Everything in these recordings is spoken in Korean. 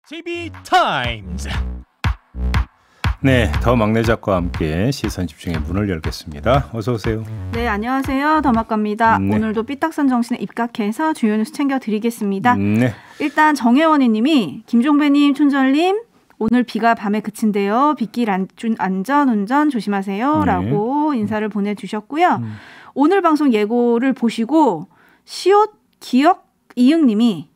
JB타임즈. 네, 더 막내 작가와 함께 시선 집중의 문을 열겠습니다. 어서 오세요. 네, 안녕하세요. 더 막갑니다. 네. 오늘도 삐딱선 정신에 입각해서 주요 뉴스 챙겨드리겠습니다. 네. 일단 정혜원이 님이 김종배님, 촌절님 오늘 비가 밤에 그친대요. 빗길 안전운전 조심하세요. 라고 인사를 보내주셨고요. 오늘 방송 예고를 보시고 시옷 기억 이응 님이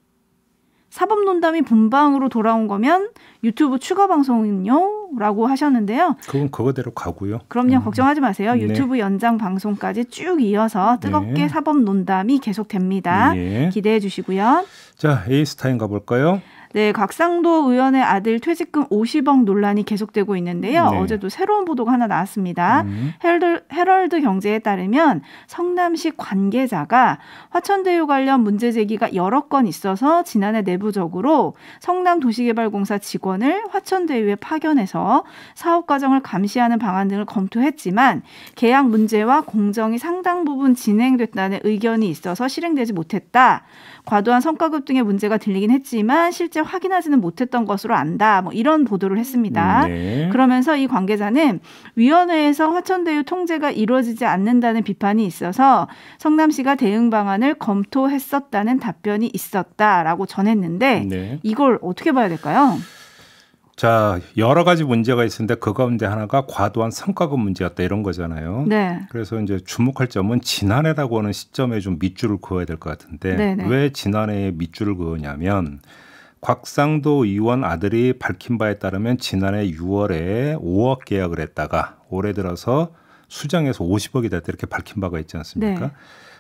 사법논담이 본방으로 돌아온 거면 유튜브 추가 방송은요? 라고 하셨는데요. 그건 그거대로 가고요. 그럼요. 걱정하지 마세요. 네. 유튜브 연장 방송까지 쭉 이어서 뜨겁게 네. 사법논담이 계속됩니다. 네. 기대해 주시고요. 자, A스타인 가볼까요? 네, 곽상도 의원의 아들 퇴직금 50억 논란이 계속되고 있는데요. 네. 어제도 새로운 보도가 하나 나왔습니다. 헤럴드 경제에 따르면 성남시 관계자가 화천대유 관련 문제 제기가 여러 건 있어서 지난해 내부적으로 성남도시개발공사 직원을 화천대유에 파견해서 사업 과정을 감시하는 방안 등을 검토했지만 계약 문제와 공정이 상당 부분 진행됐다는 의견이 있어서 실행되지 못했다. 과도한 성과급 등의 문제가 들리긴 했지만 실제 확인하지는 못했던 것으로 안다. 뭐 이런 보도를 했습니다. 네. 그러면서 이 관계자는 위원회에서 화천대유 통제가 이루어지지 않는다는 비판이 있어서 성남시가 대응 방안을 검토했었다는 답변이 있었다라고 전했는데 네. 이걸 어떻게 봐야 될까요? 자, 여러 가지 문제가 있었는데 그 가운데 하나가 과도한 성과급 문제였다 이런 거잖아요. 네. 그래서 이제 주목할 점은 지난해라고 하는 시점에 좀 밑줄을 그어야 될 것 같은데 네네. 왜 지난해에 밑줄을 그으냐면 곽상도 의원 아들이 밝힌 바에 따르면 지난해 6월에 5억 계약을 했다가 올해 들어서 수정해서 50억이 됐다 이렇게 밝힌 바가 있지 않습니까? 네.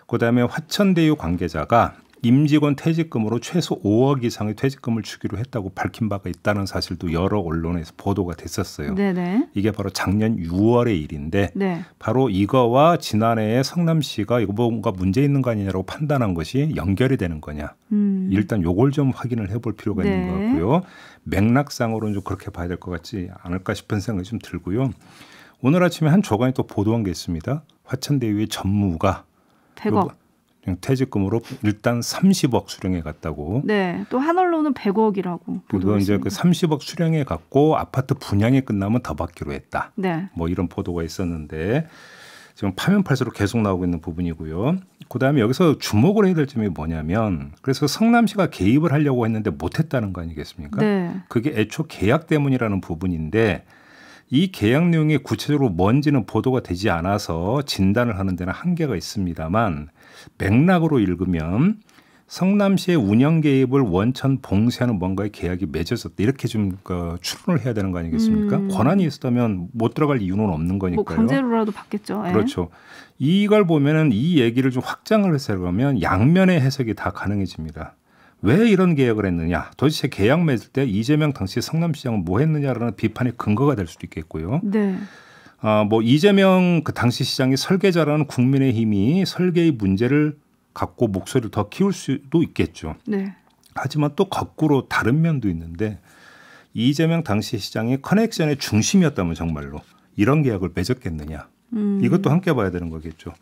그다음에 화천대유 관계자가 임직원 퇴직금으로 최소 5억 이상의 퇴직금을 주기로 했다고 밝힌 바가 있다는 사실도 여러 언론에서 보도가 됐었어요. 네네. 이게 바로 작년 6월의 일인데 네. 바로 이거와 지난해에 성남시가 이거 뭔가 문제 있는 거 아니냐라고 판단한 것이 연결이 되는 거냐. 일단 요걸 좀 확인을 해볼 필요가 네. 있는 것 같고요. 맥락상으로는 좀 그렇게 봐야 될 것 같지 않을까 싶은 생각이 좀 들고요. 오늘 아침에 한 조간이 또 보도한 게 있습니다. 화천대유의 전무가 100억. 퇴직금으로 일단 30억 수령해 갔다고. 네. 또 한 언론은 100억이라고 그거 이제 그 30억 수령해 갖고 아파트 분양이 끝나면 더 받기로 했다. 네. 뭐 이런 보도가 있었는데 지금 파면 팔수록 계속 나오고 있는 부분이고요. 그다음에 여기서 주목을 해야 될 점이 뭐냐면 그래서 성남시가 개입을 하려고 했는데 못했다는 거 아니겠습니까? 네. 그게 애초 계약 때문이라는 부분인데 이 계약 내용이 구체적으로 뭔지는 보도가 되지 않아서 진단을 하는 데는 한계가 있습니다만 맥락으로 읽으면 성남시의 운영 개입을 원천 봉쇄하는 뭔가의 계약이 맺어졌다. 이렇게 좀 추론을 해야 되는 거 아니겠습니까? 권한이 있었다면 못 들어갈 이유는 없는 거니까요. 뭐 강제로라도 받겠죠. 예. 그렇죠. 이걸 보면은 이 얘기를 좀 확장을 해서 보면 양면의 해석이 다 가능해집니다. 왜 이런 계약을 했느냐? 도대체 계약 맺을 때 이재명 당시 성남시장은 뭐 했느냐라는 비판의 근거가 될 수도 있겠고요. 네. 뭐 이재명 그 당시 시장이 설계자라는 국민의힘이 설계의 문제를 갖고 목소리를 더 키울 수도 있겠죠. 네. 하지만 또 거꾸로 다른 면도 있는데 이재명 당시 시장이 커넥션의 중심이었다면 정말로 이런 계약을 맺었겠느냐. 이것도 함께 봐야 되는 거겠죠.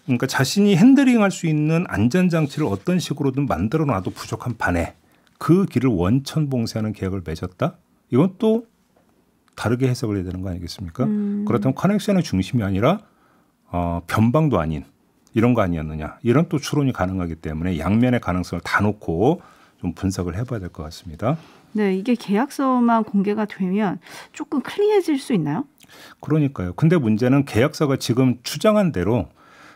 그러니까 자신이 핸들링할 수 있는 안전장치를 어떤 식으로든 만들어놔도 부족한 반에 그 길을 원천 봉쇄하는 계약을 맺었다? 이건 또 다르게 해석을 해야 되는 거 아니겠습니까? 그렇다면 커넥션의 중심이 아니라 변방도 아닌 이런 거 아니었느냐. 이런 또 추론이 가능하기 때문에 양면의 가능성을 다 놓고 좀 분석을 해봐야 될 것 같습니다. 네, 이게 계약서만 공개가 되면 조금 클리어해질 수 있나요? 그러니까요. 근데 문제는 계약서가 지금 추정한 대로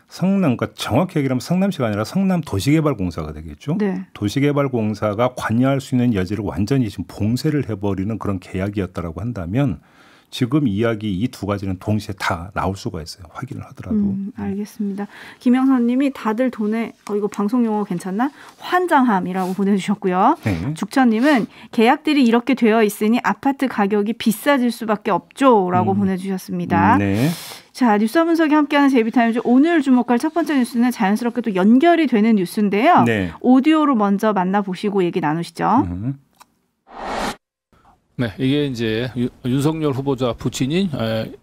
성남, 그러니까 정확히 얘기하면 성남시가 아니라 성남도시개발공사가 되겠죠. 네. 도시개발공사가 관여할 수 있는 여지를 완전히 지금 봉쇄를 해버리는 그런 계약이었다라고 한다면 지금 이야기 이 두 가지는 동시에 다 나올 수가 있어요. 확인을 하더라도. 알겠습니다. 김영선 님이 다들 돈에 이거 방송 용어 괜찮나? 환장함이라고 보내주셨고요. 네. 죽천 님은 계약들이 이렇게 되어 있으니 아파트 가격이 비싸질 수밖에 없죠. 라고 보내주셨습니다. 네. 자, 뉴스 분석이 함께하는 JB타임즈 오늘 주목할 첫 번째 뉴스는 자연스럽게 또 연결이 되는 뉴스인데요. 네. 오디오로 먼저 만나보시고 얘기 나누시죠. 네, 이게 이제 윤석열 후보자 부친인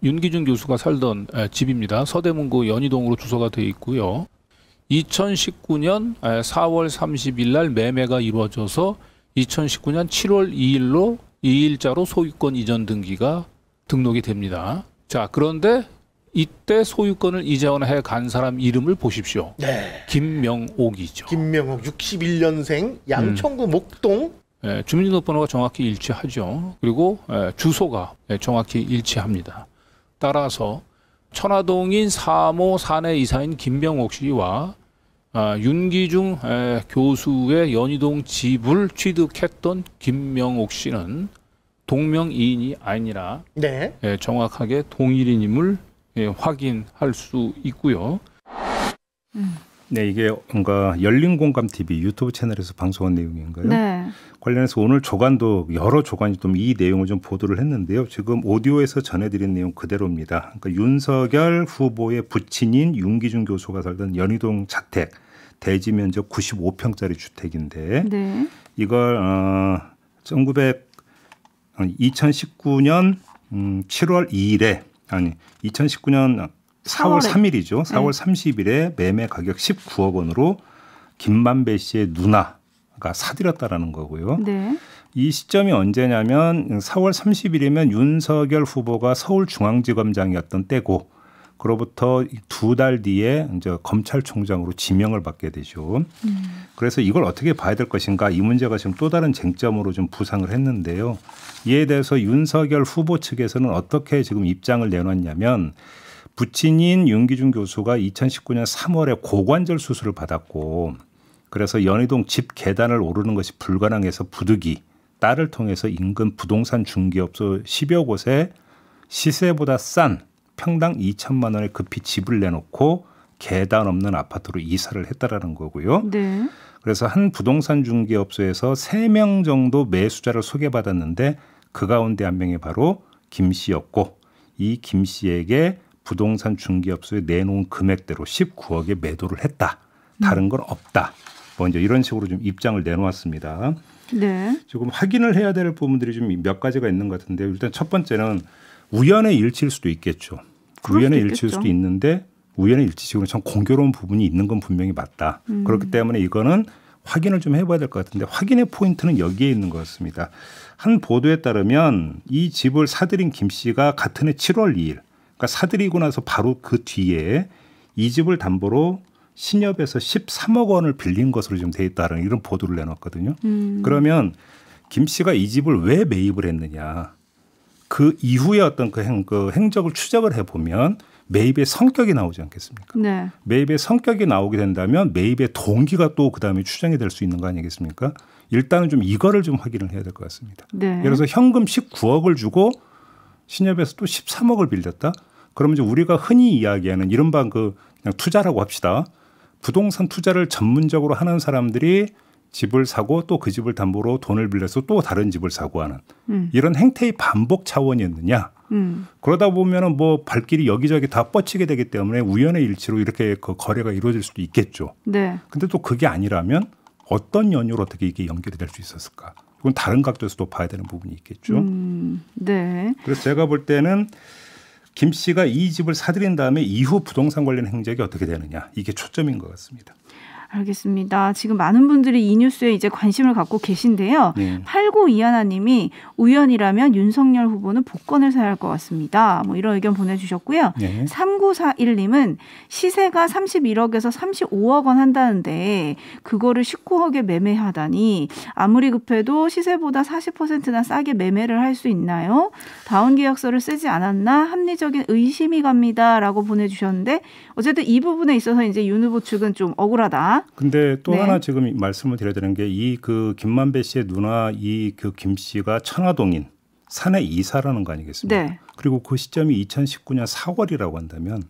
윤기준 교수가 살던 집입니다. 서대문구 연희동으로 주소가 되어 있고요. 2019년 4월 30일 날 매매가 이루어져서 2019년 7월 2일자로 소유권 이전 등기가 등록이 됩니다. 자, 그런데 이때 소유권을 이전해 간 사람 이름을 보십시오. 네. 김명옥이죠. 김명옥 61년생 양천구 목동. 주민등록번호가 정확히 일치하죠. 그리고 주소가 정확히 일치합니다. 따라서 천화동인 3호 사내 이사인 김명옥 씨와 윤기중 교수의 연희동 집을 취득했던 김명옥 씨는 동명이인이 아니라 네. 정확하게 동일인임을 확인할 수 있고요. 네, 이게 뭔가 열린공감 TV 유튜브 채널에서 방송한 내용인가요? 네. 관련해서 오늘 조간도 여러 조간이 좀 이 내용을 좀 보도를 했는데요. 지금 오디오에서 전해드린 내용 그대로입니다. 그러니까 윤석열 후보의 부친인 윤기중 교수가 살던 연희동 자택 대지 면적 95평짜리 주택인데 네. 이걸 2019년 7월 2일에 2019년 4월 3일이죠. 4월 30일에 매매 가격 19억 원으로 김만배 씨의 누나가 사들였다라는 거고요. 네. 이 시점이 언제냐면 4월 30일이면 윤석열 후보가 서울중앙지검장이었던 때고 그로부터 2달 뒤에 이제 검찰총장으로 지명을 받게 되죠. 그래서 이걸 어떻게 봐야 될 것인가 이 문제가 지금 또 다른 쟁점으로 좀 부상을 했는데요. 이에 대해서 윤석열 후보 측에서는 어떻게 지금 입장을 내놨냐면 부친인 윤기중 교수가 2019년 3월에 고관절 수술을 받았고 그래서 연희동 집 계단을 오르는 것이 불가능해서 부득이 딸을 통해서 인근 부동산 중개업소 10여 곳에 시세보다 싼 평당 2천만 원에 급히 집을 내놓고 계단 없는 아파트로 이사를 했다라는 거고요. 네. 그래서 한 부동산 중개업소에서 3명 정도 매수자를 소개받았는데 그 가운데 한 명이 바로 김 씨였고 이 김 씨에게 부동산 중개업소에 내놓은 금액대로 19억에 매도를 했다. 다른 건 없다. 뭐 이제 이런 식으로 좀 입장을 내놓았습니다. 네. 지금 확인을 해야 될 부분들이 좀 몇 가지가 있는 것 같은데 일단 첫 번째는 우연의 일치일 수도 있겠죠. 우연의 일치일 수도 있는데 우연의 일치식으로 참 공교로운 부분이 있는 건 분명히 맞다. 그렇기 때문에 이거는 확인을 좀 해봐야 될 것 같은데 확인의 포인트는 여기에 있는 것 같습니다. 한 보도에 따르면 이 집을 사들인 김 씨가 같은 해 7월 2일 그러니까 사들이고 나서 바로 그 뒤에 이 집을 담보로 신협에서 13억 원을 빌린 것으로 좀 돼 있다는 이런 보도를 내놨거든요. 그러면 김 씨가 이 집을 왜 매입을 했느냐. 그 이후에 어떤 그 행적을 추적을 해보면 매입의 성격이 나오지 않겠습니까? 네. 매입의 성격이 나오게 된다면 매입의 동기가 또 그다음에 추정이 될 수 있는 거 아니겠습니까? 일단은 좀 이거를 좀 확인을 해야 될 것 같습니다. 네. 예를 들어서 현금 19억을 주고 신협에서 또 13억을 빌렸다? 그러면 이제 우리가 흔히 이야기하는 이른바 그냥 투자라고 합시다. 부동산 투자를 전문적으로 하는 사람들이 집을 사고 또 그 집을 담보로 돈을 빌려서 또 다른 집을 사고 하는 이런 행태의 반복 차원이었느냐. 그러다 보면은 뭐 발길이 여기저기 다 뻗치게 되기 때문에 우연의 일치로 이렇게 그 거래가 이루어질 수도 있겠죠. 네. 근데 또 그게 아니라면 어떤 연유로 어떻게 이게 연결이 될 수 있었을까. 이건 다른 각도에서도 봐야 되는 부분이 있겠죠. 네. 그래서 제가 볼 때는 김 씨가 이 집을 사들인 다음에 이후 부동산 관련 행적이 어떻게 되느냐. 이게 초점인 것 같습니다. 알겠습니다. 지금 많은 분들이 이 뉴스에 이제 관심을 갖고 계신데요. 8921님이 우연이라면 윤석열 후보는 복권을 사야 할 것 같습니다. 뭐 이런 의견 보내주셨고요. 네. 3941님은 시세가 31억에서 35억 원 한다는데 그거를 19억에 매매하다니 아무리 급해도 시세보다 40%나 싸게 매매를 할 수 있나요? 다운 계약서를 쓰지 않았나 합리적인 의심이 갑니다라고 보내주셨는데 어쨌든 이 부분에 있어서 이제 윤 후보 측은 좀 억울하다. 근데 또 네. 하나 지금 말씀을 드려야 되는 게 이 그 김만배 씨의 누나 이 그 김 씨가 천화동인 사내 이사라는 거 아니겠습니까? 네. 그리고 그 시점이 2019년 4월이라고 한다면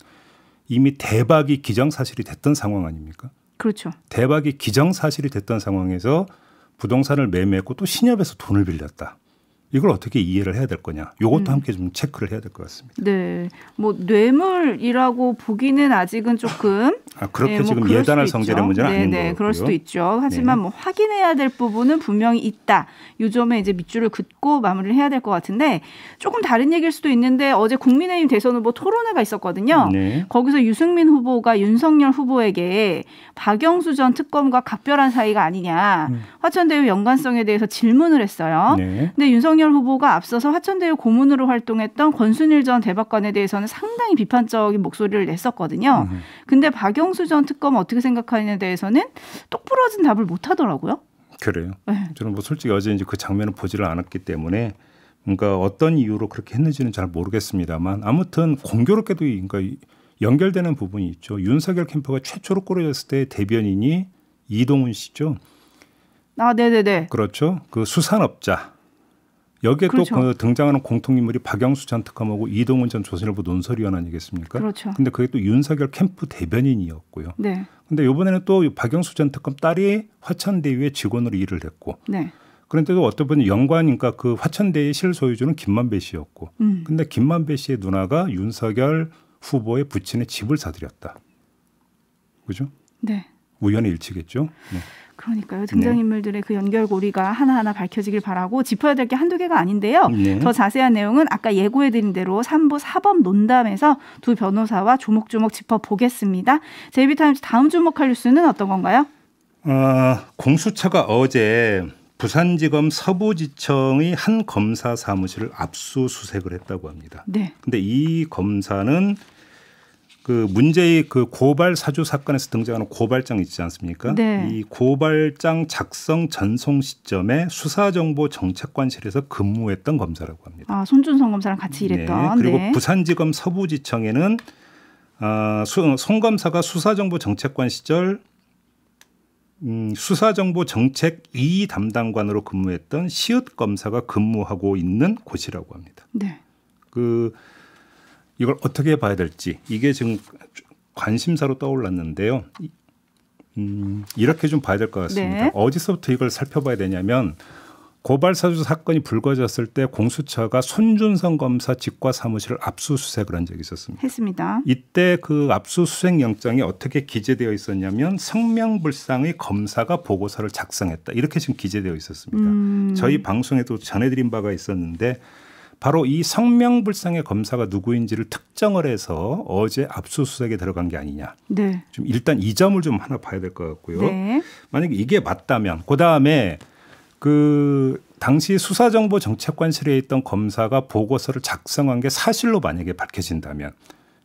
이미 대박이 기정사실이 됐던 상황 아닙니까? 그렇죠. 대박이 기정사실이 됐던 상황에서 부동산을 매매했고 또 신협에서 돈을 빌렸다. 이걸 어떻게 이해를 해야 될 거냐. 이것도 함께 좀 체크를 해야 될 것 같습니다. 네, 뭐 뇌물이라고 보기는 아직은 조금 그렇게 뭐 지금 그럴 예단할 수도 성질의 있죠. 문제는 아닌 네, 거고요. 그럴 수도 있죠. 하지만 뭐 확인해야 될 부분은 분명히 있다. 이 점에 이제 밑줄을 긋고 마무리를 해야 될 것 같은데 조금 다른 얘기일 수도 있는데 어제 국민의힘 대선 후보 토론회가 있었거든요. 네. 거기서 유승민 후보가 윤석열 후보에게 박영수 전 특검과 각별한 사이가 아니냐 화천대유 연관성에 대해서 질문을 했어요. 네. 근데 윤석열 후보가 앞서서 화천대유 고문으로 활동했던 권순일 전 대법관에 대해서는 상당히 비판적인 목소리를 냈었거든요. 근데 박영수 전 특검은 어떻게 생각하느냐에 대해서는 똑부러진 답을 못 하더라고요. 그래요. 네. 저는 뭐 솔직히 어제 이제 그 장면을 보지를 않았기 때문에 그러니까 어떤 이유로 그렇게 했는지는 잘 모르겠습니다만 아무튼 공교롭게도 그러니까 연결되는 부분이 있죠. 윤석열 캠프가 최초로 꾸려졌을 때 대변인이 이동훈 씨죠. 아, 네네네. 그렇죠. 그 수산업자. 여기에 그렇죠. 또 그 등장하는 공통인물이 박영수 전 특검하고 이동훈 전 조선일보 논설위원 아니겠습니까? 그렇죠. 근데 그게 또 윤석열 캠프 대변인이었고요. 네. 근데 이번에는 또 박영수 전 특검 딸이 화천대유의 직원으로 일을 했고 네. 그런데도 어떤 분이 연관이니까 그 화천대유의 실소유주는 김만배 씨였고 근데 김만배 씨의 누나가 윤석열 후보의 부친의 집을 사들였다. 그죠? 네. 우연의 일치겠죠. 네. 그러니까요. 등장인물들의 그 연결고리가 하나하나 밝혀지길 바라고 짚어야 될 게 한두 개가 아닌데요. 네. 더 자세한 내용은 아까 예고해드린 대로 3부 사법 논담에서 두 변호사와 조목조목 짚어보겠습니다. JB타임즈 다음 주목할 뉴스는 어떤 건가요? 공수처가 어제 부산지검 서부지청의 한 검사 사무실을 압수수색을 했다고 합니다. 네. 근데 이 검사는 그 문제의 그 고발 사주 사건에서 등장하는 고발장 있지 않습니까? 네. 이 고발장 작성 전송 시점에 수사정보정책관실에서 근무했던 검사라고 합니다. 아, 손준성 검사랑 같이 일했던. 네. 그리고 네. 부산지검 서부지청에는 송 검사가 수사정보정책관 시절 수사정보정책 2 담당관으로 근무했던 시읒 검사가 근무하고 있는 곳이라고 합니다. 네. 이걸 어떻게 봐야 될지 이게 지금 관심사로 떠올랐는데요. 이렇게 좀 봐야 될 것 같습니다. 네. 어디서부터 이걸 살펴봐야 되냐면 고발사주 사건이 불거졌을 때 공수처가 손준성 검사 직과 사무실을 압수수색을 한 적이 있었습니다. 했습니다. 이때 그 압수수색 영장이 어떻게 기재되어 있었냐면 성명불상의 검사가 보고서를 작성했다. 이렇게 지금 기재되어 있었습니다. 저희 방송에도 전해드린 바가 있었는데 바로 이 성명불상의 검사가 누구인지를 특정을 해서 어제 압수수색에 들어간 게 아니냐. 네. 좀 일단 이 점을 좀 하나 봐야 될 것 같고요. 네. 만약에 이게 맞다면 그다음에 그 당시 수사정보정책관실에 있던 검사가 보고서를 작성한 게 사실로 만약에 밝혀진다면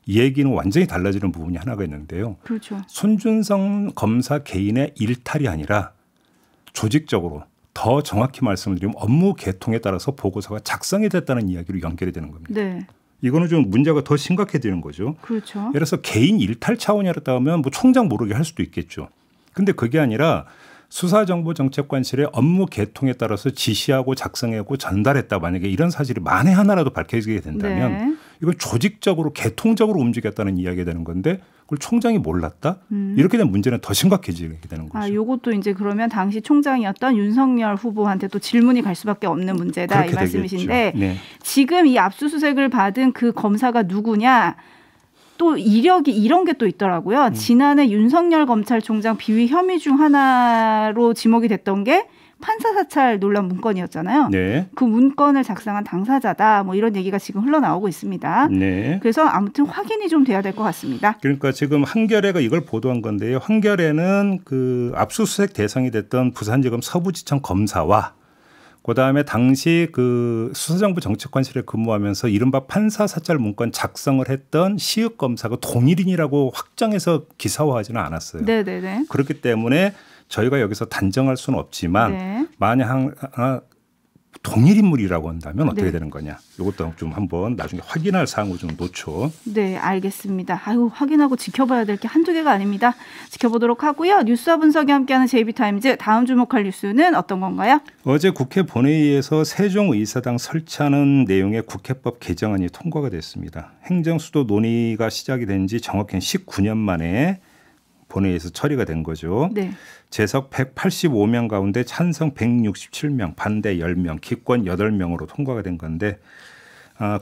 이 얘기는 완전히 달라지는 부분이 하나가 있는데요. 그렇죠. 손준성 검사 개인의 일탈이 아니라 조직적으로 더 정확히 말씀을 드리면 업무 계통에 따라서 보고서가 작성이 됐다는 이야기로 연결이 되는 겁니다. 네. 이거는 좀 문제가 더 심각해지는 거죠. 그렇죠. 예를 들어서 개인 일탈 차원이었다 하면 뭐 총장 모르게 할 수도 있겠죠. 근데 그게 아니라 수사정보정책관실의 업무 계통에 따라서 지시하고 작성하고 전달했다. 만약에 이런 사실이 만에 하나라도 밝혀지게 된다면 네. 이건 조직적으로 계통적으로 움직였다는 이야기가 되는 건데 그걸 총장이 몰랐다? 이렇게 되면 문제는 더 심각해지게 되는 거죠. 아, 요것도 이제 그러면 당시 총장이었던 윤석열 후보한테 또 질문이 갈 수밖에 없는 문제다 이 그렇게 말씀이신데 되겠죠. 네. 지금 이 압수수색을 받은 그 검사가 누구냐? 또 이력이 이런 게 또 있더라고요. 지난해 윤석열 검찰총장 비위 혐의 중 하나로 지목이 됐던 게 판사 사찰 논란 문건이었잖아요. 네. 그 문건을 작성한 당사자다. 뭐 이런 얘기가 지금 흘러나오고 있습니다. 네. 그래서 아무튼 확인이 좀 돼야 될 것 같습니다. 그러니까 지금 한겨레가 이걸 보도한 건데요. 한겨레는 그 압수수색 대상이 됐던 부산지검 서부지청 검사와 그다음에 당시 그 수사정보 정책관실에 근무하면서 이른바 판사 사찰 문건 작성을 했던 시읒 검사가 동일인이라고 확정해서 기사화하지는 않았어요. 네네네. 그렇기 때문에 저희가 여기서 단정할 수는 없지만 네. 만약 동일 인물이라고 한다면 어떻게 네. 되는 거냐. 이것도 좀 한번 나중에 확인할 사항으로 좀 놓죠. 네, 알겠습니다. 아유, 확인하고 지켜봐야 될 게 한두 개가 아닙니다. 지켜보도록 하고요. 뉴스와 분석이 함께하는 JB타임즈 다음 주목할 뉴스는 어떤 건가요? 어제 국회 본회의에서 세종의사당 설치하는 내용의 국회법 개정안이 통과가 됐습니다. 행정수도 논의가 시작이 된 지 정확히 19년 만에 본회의에서 처리가 된 거죠. 네. 재석 185명 가운데 찬성 167명, 반대 10명, 기권 8명으로 통과가 된 건데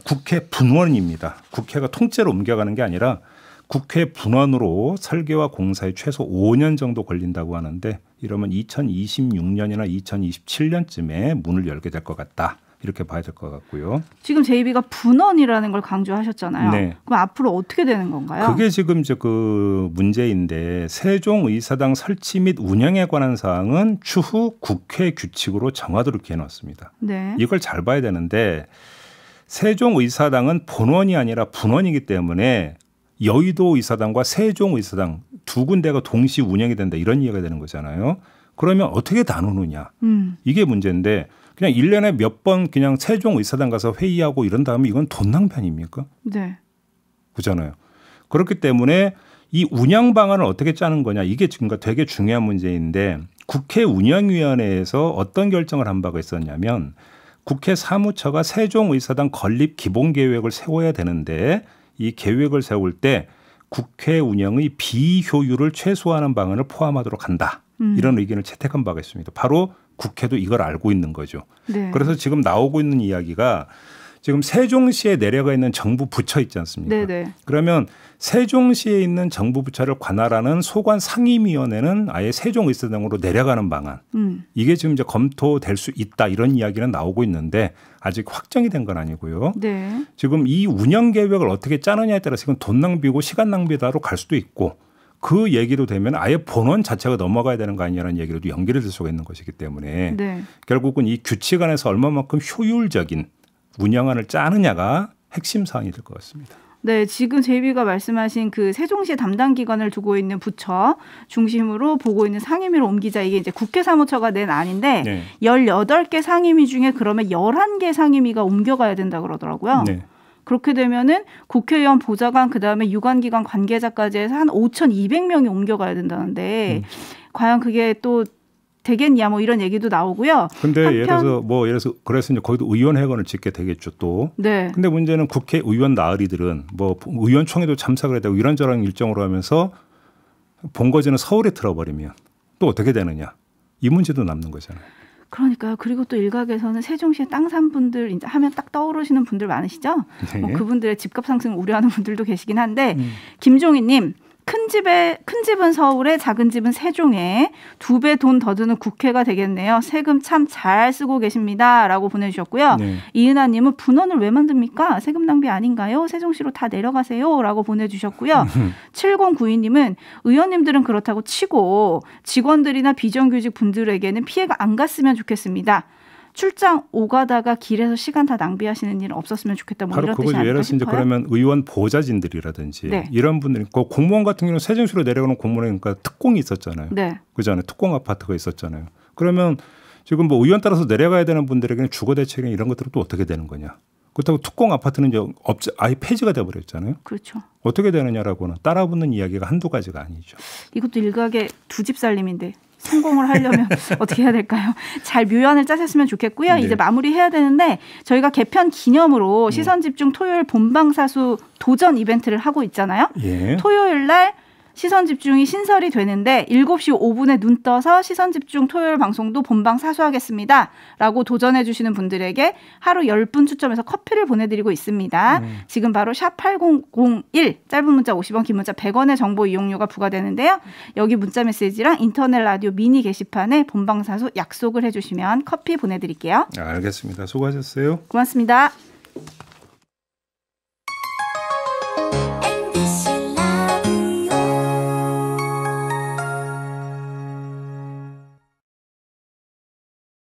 국회 분원입니다. 국회가 통째로 옮겨가는 게 아니라 국회 분원으로 설계와 공사에 최소 5년 정도 걸린다고 하는데 이러면 2026년이나 2027년쯤에 문을 열게 될 것 같다. 이렇게 봐야 될 것 같고요. 지금 제2비가 분원이라는 걸 강조하셨잖아요. 네. 그럼 앞으로 어떻게 되는 건가요? 그게 지금 이제 그 문제인데 세종의사당 설치 및 운영에 관한 사항은 추후 국회 규칙으로 정하도록 해놨습니다. 네. 이걸 잘 봐야 되는데 세종의사당은 본원이 아니라 분원이기 때문에 여의도의사당과 세종의사당 두 군데가 동시 운영이 된다 이런 이해가 되는 거잖아요. 그러면 어떻게 나누느냐. 이게 문제인데 그냥 1년에 몇 번 그냥 세종의사당 가서 회의하고 이런 다음에 이건 돈 낭비 아닙니까? 네. 그렇잖아요. 그렇기 때문에 이 운영 방안을 어떻게 짜는 거냐 이게 지금 되게 중요한 문제인데 국회 운영위원회에서 어떤 결정을 한 바가 있었냐면 국회 사무처가 세종의사당 건립 기본계획을 세워야 되는데 이 계획을 세울 때 국회 운영의 비효율을 최소화하는 방안을 포함하도록 한다. 이런 의견을 채택한 바가 있습니다. 바로 국회도 이걸 알고 있는 거죠. 네. 그래서 지금 나오고 있는 이야기가 지금 세종시에 내려가 있는 정부 부처 있지 않습니까? 네네. 그러면 세종시에 있는 정부 부처를 관할하는 소관 상임위원회는 아예 세종의사당으로 내려가는 방안. 이게 지금 이제 검토될 수 있다 이런 이야기는 나오고 있는데 아직 확정이 된 건 아니고요. 네. 지금 이 운영 계획을 어떻게 짜느냐에 따라서 이건 돈 낭비고 시간 낭비다로 갈 수도 있고 그 얘기로 되면 아예 본원 자체가 넘어가야 되는 거 아니냐는 얘기로도 연결이 될 수가 있는 것이기 때문에 네. 결국은 이 규칙 안에서 얼마만큼 효율적인 운영안을 짜느냐가 핵심 사안이 될 것 같습니다. 네, 지금 제2비가 말씀하신 그 세종시 담당 기관을 두고 있는 부처 중심으로 보고 있는 상임위로 옮기자 이게 이제 국회 사무처가 낸 안인데 네. 18개 상임위 중에 그러면 11개 상임위가 옮겨가야 된다 그러더라고요. 네. 그렇게 되면은 국회의원 보좌관 그다음에 유관기관 관계자까지 해서 한 5,200명이 옮겨가야 된다는데 과연 그게 또 되겠냐 뭐 이런 얘기도 나오고요. 근데 예를 들어서 그래서 이제 거기도 의원회관을 짓게 되겠죠 또. 네. 근데 문제는 국회의원 나으리들은 뭐 의원총회도 참석을 해야 되고 이런저런 일정으로 하면서 본거지는 서울에 틀어버리면 또 어떻게 되느냐. 이 문제도 남는 거잖아요. 그러니까요. 그리고 또 일각에서는 세종시에 땅 산 분들 이제 하면 딱 떠오르시는 분들 많으시죠? 네. 뭐 그분들의 집값 상승 우려하는 분들도 계시긴 한데 김종희님 큰 집은 서울에 작은 집은 세종에 2배 돈 더 드는 국회가 되겠네요. 세금 참 잘 쓰고 계십니다라고 보내주셨고요. 네. 이은하님은 분원을 왜 만듭니까? 세금 낭비 아닌가요? 세종시로 다 내려가세요라고 보내주셨고요. 7092님은 의원님들은 그렇다고 치고 직원들이나 비정규직 분들에게는 피해가 안 갔으면 좋겠습니다. 출장 오가다가 길에서 시간 다 낭비하시는 일은 없었으면 좋겠다. 뭐 바로 이런 뜻이 그거죠. 예를 아닐까 들어서 이제 싶어요. 그러면 의원 보좌진들이라든지 네. 이런 분들이 공무원 같은 경우는 세종시로 내려가는 공무원이 그러니까 특공이 있었잖아요. 네. 그잖아요. 특공 아파트가 있었잖아요. 그러면 지금 뭐 의원 따라서 내려가야 되는 분들에게는 주거 대책이나 이런 것들은 또 어떻게 되는 거냐. 그렇다고 특공 아파트는 이제 아예 폐지가 돼버렸잖아요. 그렇죠. 어떻게 되느냐라고는 따라붙는 이야기가 한두 가지가 아니죠. 이것도 일각의 두 집 살림인데 성공을 하려면 어떻게 해야 될까요? 잘 묘안을 짜셨으면 좋겠고요. 네. 이제 마무리해야 되는데 저희가 개편 기념으로 시선집중 토요일 본방사수 도전 이벤트를 하고 있잖아요. 예. 토요일 날 시선집중이 신설이 되는데 7시 5분에 눈 떠서 시선집중 토요일 방송도 본방 사수하겠습니다. 라고 도전해 주시는 분들에게 하루 10분 추첨해서 커피를 보내드리고 있습니다. 지금 바로 샵 8001 짧은 문자 50원 긴 문자 100원의 정보 이용료가 부과되는데요. 여기 문자 메시지랑 인터넷 라디오 미니 게시판에 본방 사수 약속을 해주시면 커피 보내드릴게요. 알겠습니다. 수고하셨어요. 고맙습니다.